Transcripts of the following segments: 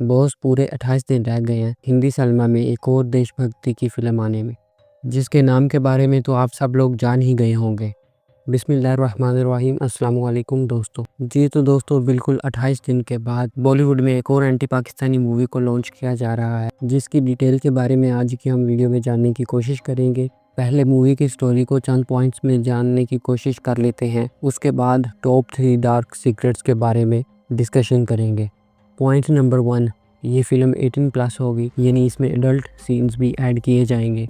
Boss पूरे 28 दिन रह गए हैं हिंदी सिनेमा में एक और देशभक्ति की फिल्म आने में, जिसके नाम के बारे में तो आप सब लोग जान ही गए होंगे। बिस्मिल्लाहिर्रहमानिर्रहीम, अस्सलाम वालेकुम दोस्तों। जी तो दोस्तों, बिल्कुल 28 दिन के बाद बॉलीवुड में एक और एंटी पाकिस्तानी मूवी को लॉन्च किया जा रहा है, जिसकी डिटेल के बारे में आज की हम वीडियो में जानने की कोशिश करेंगे। पहले मूवी की स्टोरी को चंद पॉइंट्स में जानने की कोशिश कर लेते हैं, उसके बाद टॉप 3 डार्क सीक्रेट्स के बारे में डिस्कशन करेंगे। पॉइंट नंबर 1, ये फिल्म 18+ होगी, यानी इसमें एडल्ट सीन्स भी ऐड किए जाएंगे।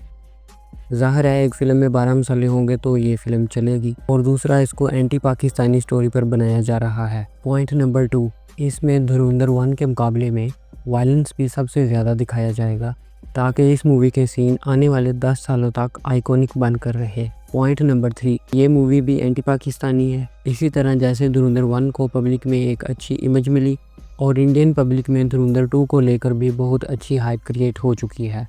ज़ाहिर है एक फ़िल्म में 12 मसाले होंगे तो ये फ़िल्म चलेगी। और दूसरा, इसको एंटी पाकिस्तानी स्टोरी पर बनाया जा रहा है। पॉइंट नंबर 2, इसमें धुरंधर 1 के मुकाबले में वायलेंस भी सबसे ज़्यादा दिखाया जाएगा, ताकि इस मूवी के सीन आने वाले 10 सालों तक आइकॉनिक बनकर रहे। पॉइंट नंबर 3, ये मूवी भी एंटी पाकिस्तानी है। इसी तरह जैसे धुरंधर 1 को पब्लिक में एक अच्छी इमेज मिली और इंडियन पब्लिक में धुरंधर 2 को लेकर भी बहुत अच्छी हाइप क्रिएट हो चुकी है।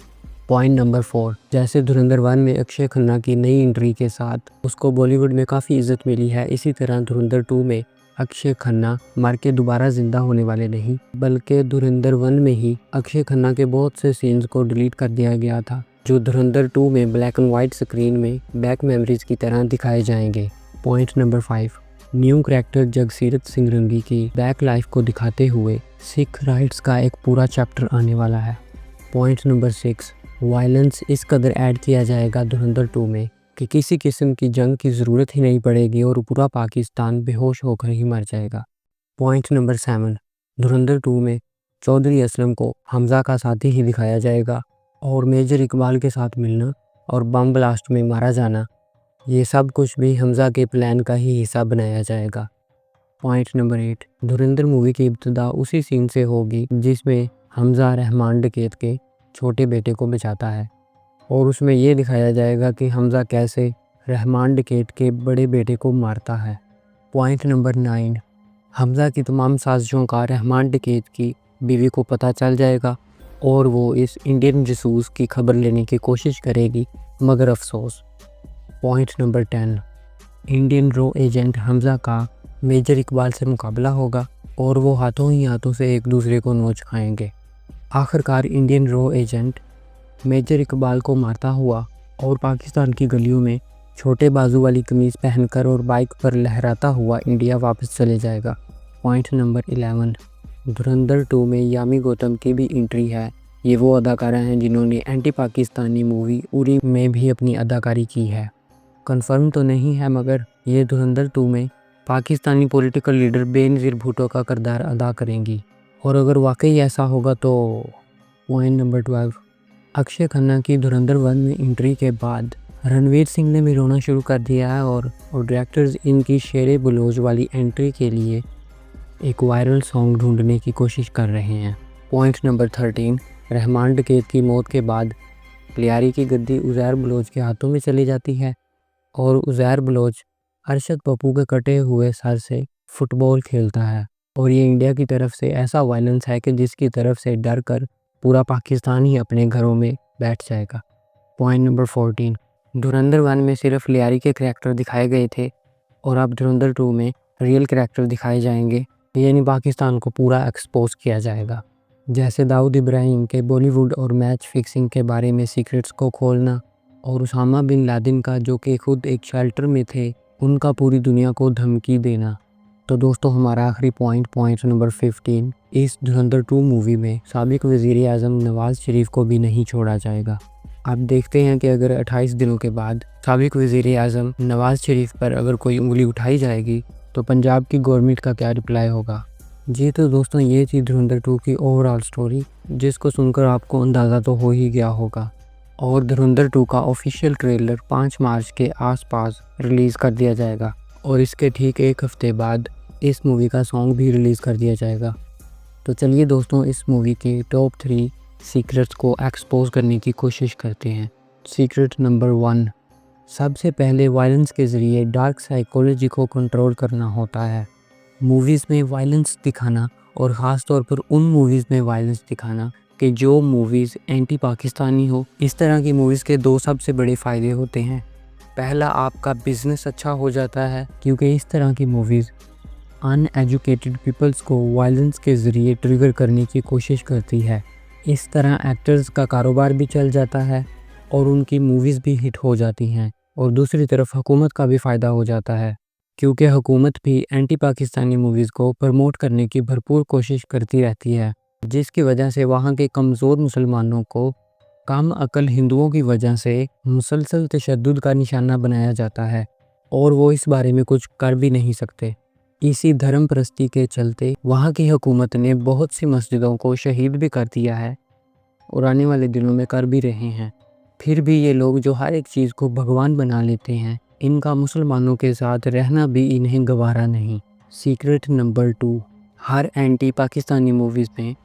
पॉइंट नंबर 4, जैसे धुरंधर 1 में अक्षय खन्ना की नई एंट्री के साथ उसको बॉलीवुड में काफ़ी इज्जत मिली है, इसी तरह धुरंधर 2 में अक्षय खन्ना मर के दोबारा जिंदा होने वाले नहीं, बल्कि धुरंधर 1 में ही अक्षय खन्ना के बहुत से सीन्स को डिलीट कर दिया गया था, जो धुरंधर 2 में ब्लैक एंड वाइट स्क्रीन में बैक मेमोरीज की तरह दिखाए जाएंगे। Point number 5, new character Jagsirat Singh Rangi की बैक लाइफ को दिखाते हुए सिख राइट्स का एक पूरा चैप्टर आने वाला है। पॉइंट नंबर 6, वायलेंस इस कदर ऐड किया जाएगा धुरंधर 2 में कि किसी किस्म की जंग की ज़रूरत ही नहीं पड़ेगी और पूरा पाकिस्तान बेहोश होकर ही मर जाएगा। पॉइंट नंबर 7, धुरंधर 2 में चौधरी असलम को हमज़ा का साथी ही दिखाया जाएगा और मेजर इकबाल के साथ मिलना और बम ब्लास्ट में मारा जाना, ये सब कुछ भी हमज़ा के प्लान का ही हिस्सा बनाया जाएगा। पॉइंट नंबर 8, धुरंधर मूवी की इब्तिदा उसी सीन से होगी जिसमें हमज़ा रहमान डकैत के छोटे बेटे को बचाता है, और उसमें ये दिखाया जाएगा कि हमज़ा कैसे रहमान डकैत के बड़े बेटे को मारता है। पॉइंट नंबर 9, हमज़ा की तमाम साजिशों का रहमान डकैत की बीवी को पता चल जाएगा और वो इस इंडियन जासूस की खबर लेने की कोशिश करेगी, मगर अफसोस। Point number 10, Indian raw agent Hamza का मेजर इकबाल से मुकाबला होगा और वो हाथों ही हाथों से एक दूसरे को नोच खाएंगे। आखिरकार Indian raw agent major Iqbal को मारता हुआ और पाकिस्तान की गलियों में छोटे बाजू वाली कमीज़ पहनकर और बाइक पर लहराता हुआ इंडिया वापस चले जाएगा। पॉइंट नंबर 11, धुरंधर 2 में यामी गौतम की भी एंट्री है। ये वो अदाकारा हैं जिन्होंने एंटी पाकिस्तानी मूवी उरी में भी अपनी अदाकारी की है। कंफर्म तो नहीं है, मगर ये धुरंधर 2 में पाकिस्तानी पॉलिटिकल लीडर बेनज़ीर भुट्टो का किरदार अदा करेंगी, और अगर वाकई ऐसा होगा तो। पॉइंट नंबर 12, अक्षय खन्ना की धुरंधर 1 में एंट्री के बाद रणवीर सिंह ने भी रोना शुरू कर दिया है और डायरेक्टर्स इनकी शेरे बुलोज वाली एंट्री के लिए एक वायरल सॉन्ग ढूंढने की कोशिश कर रहे हैं। पॉइंट नंबर 13, रहमान डकैत की मौत के बाद लियारी की गद्दी उज़ैर बलोच के हाथों में चली जाती है और उज़ैर बलोच अरशद पप्पू के कटे हुए सर से फुटबॉल खेलता है, और ये इंडिया की तरफ से ऐसा वायलेंस है कि जिसकी तरफ से डर कर पूरा पाकिस्तान ही अपने घरों में बैठ जाएगा। पॉइंट नंबर 14, धुरंधर 1 में सिर्फ लियारी के करैक्टर दिखाए गए थे और अब धुरंधर 2 में रियल करैक्टर दिखाए जाएंगे, यानी पाकिस्तान को पूरा एक्सपोज किया जाएगा। जैसे दाऊद इब्राहिम के बॉलीवुड और मैच फिक्सिंग के बारे में सीक्रेट्स को खोलना, और उसामा बिन लादेन का, जो कि खुद एक शेल्टर में थे, उनका पूरी दुनिया को धमकी देना। तो दोस्तों, हमारा आखिरी पॉइंट नंबर 15, इस धुरंधर 2 मूवी में साबिक वज़ीर आज़म नवाज़ शरीफ को भी नहीं छोड़ा जाएगा। आप देखते हैं कि अगर 28 दिनों के बाद साबिक वज़ीर आज़म नवाज़ शरीफ पर अगर कोई उंगली उठाई जाएगी तो पंजाब की गवर्नमेंट का क्या रिप्लाई होगा। जी तो दोस्तों, ये थी धुरंधर 2 की ओवरऑल स्टोरी, जिसको सुनकर आपको अंदाज़ा तो हो ही गया होगा। और धुरंधर 2 का ऑफिशियल ट्रेलर 5 मार्च के आसपास रिलीज़ कर दिया जाएगा, और इसके ठीक एक हफ्ते बाद इस मूवी का सॉन्ग भी रिलीज़ कर दिया जाएगा। तो चलिए दोस्तों, इस मूवी के टॉप 3 सीक्रेट्स को एक्सपोज करने की कोशिश करते हैं। सीक्रेट नंबर 1, सबसे पहले वायलेंस के ज़रिए डार्क साइकोलॉजी को कंट्रोल करना होता है। मूवीज़ में वायलेंस दिखाना, और ख़ास तौर पर उन मूवीज़ में वायलेंस दिखाना कि जो मूवीज़ एंटी पाकिस्तानी हो, इस तरह की मूवीज़ के 2 सबसे बड़े फ़ायदे होते हैं। पहला, आपका बिज़नेस अच्छा हो जाता है, क्योंकि इस तरह की मूवीज़ अनएजुकेटेड पीपल्स को वायलेंस के ज़रिए ट्रिगर करने की कोशिश करती है। इस तरह एक्टर्स का कारोबार भी चल जाता है और उनकी मूवीज़ भी हिट हो जाती हैं, और दूसरी तरफ हुकूमत का भी फ़ायदा हो जाता है, क्योंकि हुकूमत भी एंटी पाकिस्तानी मूवीज़ को प्रमोट करने की भरपूर कोशिश करती रहती है, जिसकी वजह से वहाँ के कमज़ोर मुसलमानों को कम अकल हिंदुओं की वजह से मुसलसल तशद्दुद का निशाना बनाया जाता है और वो इस बारे में कुछ कर भी नहीं सकते। इसी धर्म परस्ती के चलते वहाँ की हुकूमत ने बहुत सी मस्जिदों को शहीद भी कर दिया है और आने वाले दिनों में कर भी रहे हैं। फिर भी ये लोग जो हर एक चीज़ को भगवान बना लेते हैं, इनका मुसलमानों के साथ रहना भी इन्हें गवारा नहीं। सीक्रेट नंबर 2, हर एंटी पाकिस्तानी मूवीज़ में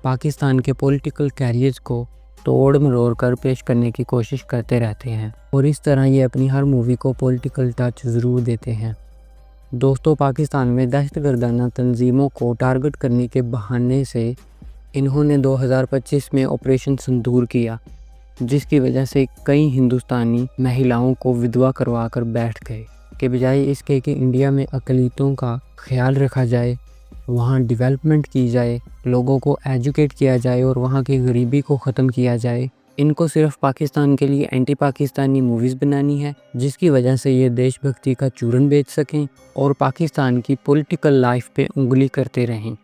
पाकिस्तान के पॉलिटिकल कैरियर्स को तोड़ मरोड़ कर पेश करने की कोशिश करते रहते हैं और इस तरह ये अपनी हर मूवी को पॉलिटिकल टच ज़रूर देते हैं। दोस्तों, पाकिस्तान में दहशतगर्दाना तंजीमों को टारगेट करने के बहाने से इन्होंने 2025 में ऑपरेशन सिंदूर किया, जिसकी वजह से कई हिंदुस्तानी महिलाओं को विधवा करवा कर बैठ गए, के बजाय इसके कि इंडिया में अक़लियतों का ख्याल रखा जाए, वहाँ डेवलपमेंट की जाए, लोगों को एजुकेट किया जाए और वहाँ की गरीबी को ख़त्म किया जाए। इनको सिर्फ पाकिस्तान के लिए एंटी पाकिस्तानी मूवीज़ बनानी है, जिसकी वजह से ये देशभक्ति का चूरन बेच सकें और पाकिस्तान की पॉलिटिकल लाइफ पे उंगली करते रहें।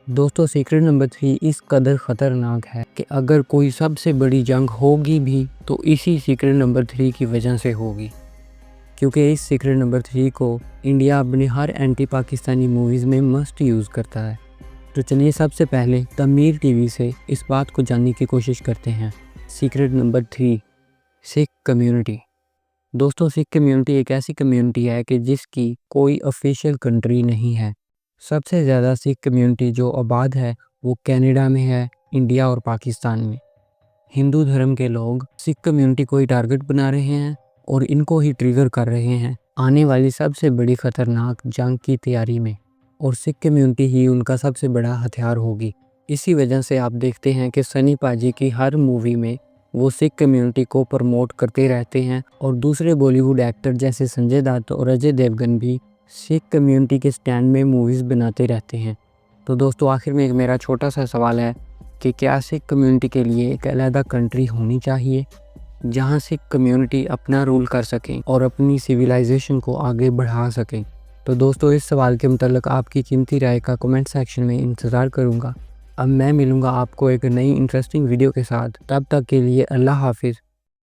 दोस्तों, सीक्रेट नंबर 3 इस कदर ख़तरनाक है कि अगर कोई सबसे बड़ी जंग होगी भी तो इसी सीक्रेट नंबर 3 की वजह से होगी, क्योंकि इस सीक्रेट नंबर 3 को इंडिया अपनी हर एंटी पाकिस्तानी मूवीज़ में मस्ट यूज़ करता है। तो चलिए सबसे पहले द मीर टीवी से इस बात को जानने की कोशिश करते हैं। Secret number 3, Sikh community. दोस्तों, सिख कम्युनिटी एक ऐसी कम्युनिटी है कि जिसकी कोई ऑफिशियल कंट्री नहीं है। सबसे ज़्यादा सिख कम्युनिटी जो आबाद है वो कनाडा में है, इंडिया और पाकिस्तान में। हिंदू धर्म के लोग सिख कम्युनिटी को ही टारगेट बना रहे हैं और इनको ही ट्रिगर कर रहे हैं आने वाली सबसे बड़ी ख़तरनाक जंग की तैयारी में, और सिख कम्युनिटी ही उनका सबसे बड़ा हथियार होगी। इसी वजह से आप देखते हैं कि सनी पाजी की हर मूवी में वो सिख कम्युनिटी को प्रमोट करते रहते हैं और दूसरे बॉलीवुड एक्टर जैसे संजय दत्त और अजय देवगन भी सिख कम्युनिटी के स्टैंड में मूवीज़ बनाते रहते हैं। तो दोस्तों, आखिर में एक मेरा छोटा सा सवाल है कि क्या सिख कम्युनिटी के लिए एक अलग कंट्री होनी चाहिए जहां सिख कम्युनिटी अपना रूल कर सकें और अपनी सिविलाइजेशन को आगे बढ़ा सकें? तो दोस्तों, इस सवाल के मुताल्लिक़ आपकी कीमती राय का कमेंट सेक्शन में इंतज़ार करूँगा। अब मैं मिलूँगा आपको एक नई इंटरेस्टिंग वीडियो के साथ। तब तक के लिए अल्लाह हाफिज़।